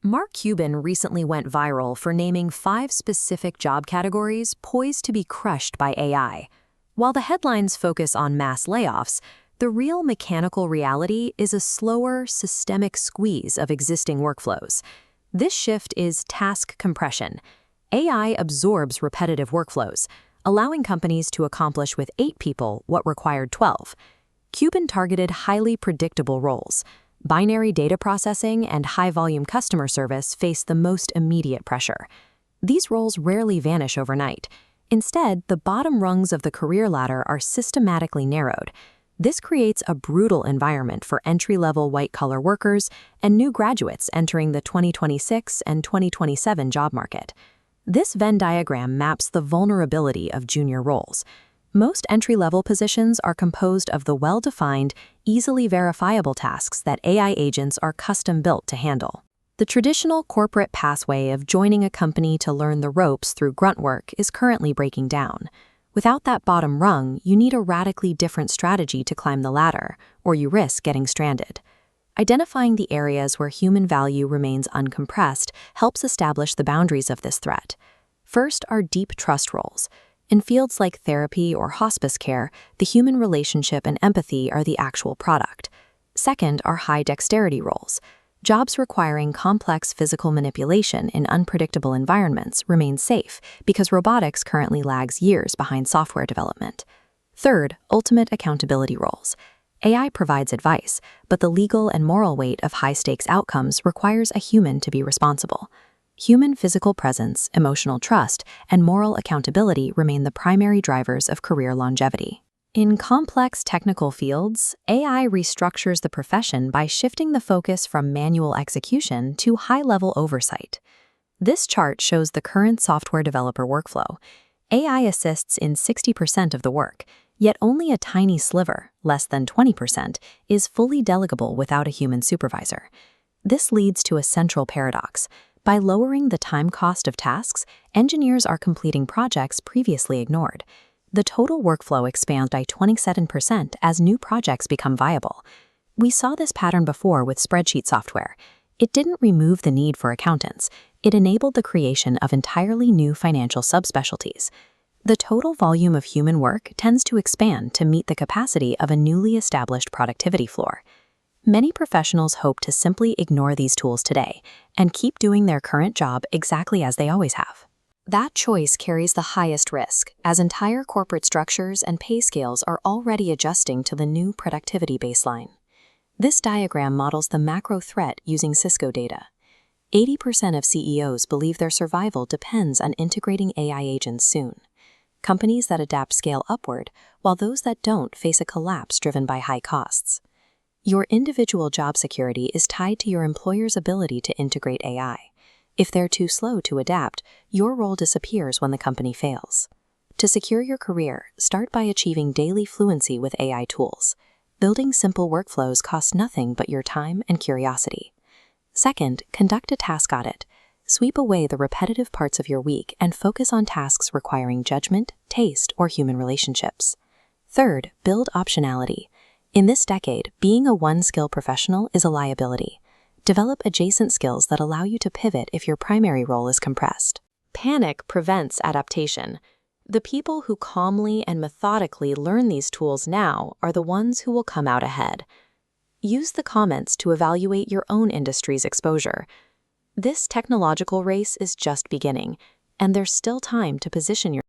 Mark Cuban recently went viral for naming 5 specific job categories poised to be crushed by AI. While the headlines focus on mass layoffs, the real mechanical reality is a slower, systemic squeeze of existing workflows. This shift is task compression. AI absorbs repetitive workflows, allowing companies to accomplish with 8 people what required 12. Cuban targeted highly predictable roles. Binary data processing and high-volume customer service face the most immediate pressure. These roles rarely vanish overnight. Instead, the bottom rungs of the career ladder are systematically narrowed. This creates a brutal environment for entry-level white-collar workers and new graduates entering the 2026 and 2027 job market. This Venn diagram maps the vulnerability of junior roles. Most entry-level positions are composed of the well-defined, easily verifiable tasks that AI agents are custom-built to handle. The traditional corporate pathway of joining a company to learn the ropes through grunt work is currently breaking down. Without that bottom rung, you need a radically different strategy to climb the ladder, or you risk getting stranded. Identifying the areas where human value remains uncompressed helps establish the boundaries of this threat. First are deep trust roles. In fields like therapy or hospice care, the human relationship and empathy are the actual product. Second are high dexterity roles. Jobs requiring complex physical manipulation in unpredictable environments remain safe because robotics currently lags years behind software development. Third, ultimate accountability roles. AI provides advice, but the legal and moral weight of high-stakes outcomes requires a human to be responsible. Human physical presence, emotional trust, and moral accountability remain the primary drivers of career longevity. In complex technical fields, AI restructures the profession by shifting the focus from manual execution to high-level oversight. This chart shows the current software developer workflow. AI assists in 60% of the work, yet only a tiny sliver, less than 20%, is fully delegable without a human supervisor. This leads to a central paradox. By lowering the time cost of tasks, engineers are completing projects previously ignored. The total workflow expands by 27% as new projects become viable. We saw this pattern before with spreadsheet software. It didn't remove the need for accountants. It enabled the creation of entirely new financial subspecialties. The total volume of human work tends to expand to meet the capacity of a newly established productivity floor. Many professionals hope to simply ignore these tools today and keep doing their current job exactly as they always have. That choice carries the highest risk, as entire corporate structures and pay scales are already adjusting to the new productivity baseline. This diagram models the macro threat using Cisco data. 80% of CEOs believe their survival depends on integrating AI agents soon. Companies that adapt scale upward, while those that don't face a collapse driven by high costs. Your individual job security is tied to your employer's ability to integrate AI. If they're too slow to adapt, your role disappears when the company fails. To secure your career, start by achieving daily fluency with AI tools. Building simple workflows costs nothing but your time and curiosity. Second, conduct a task audit. Sweep away the repetitive parts of your week and focus on tasks requiring judgment, taste, or human relationships. Third, build optionality. In this decade, being a one-skill professional is a liability. Develop adjacent skills that allow you to pivot if your primary role is compressed. Panic prevents adaptation. The people who calmly and methodically learn these tools now are the ones who will come out ahead. Use the comments to evaluate your own industry's exposure. This technological race is just beginning, and there's still time to position yourself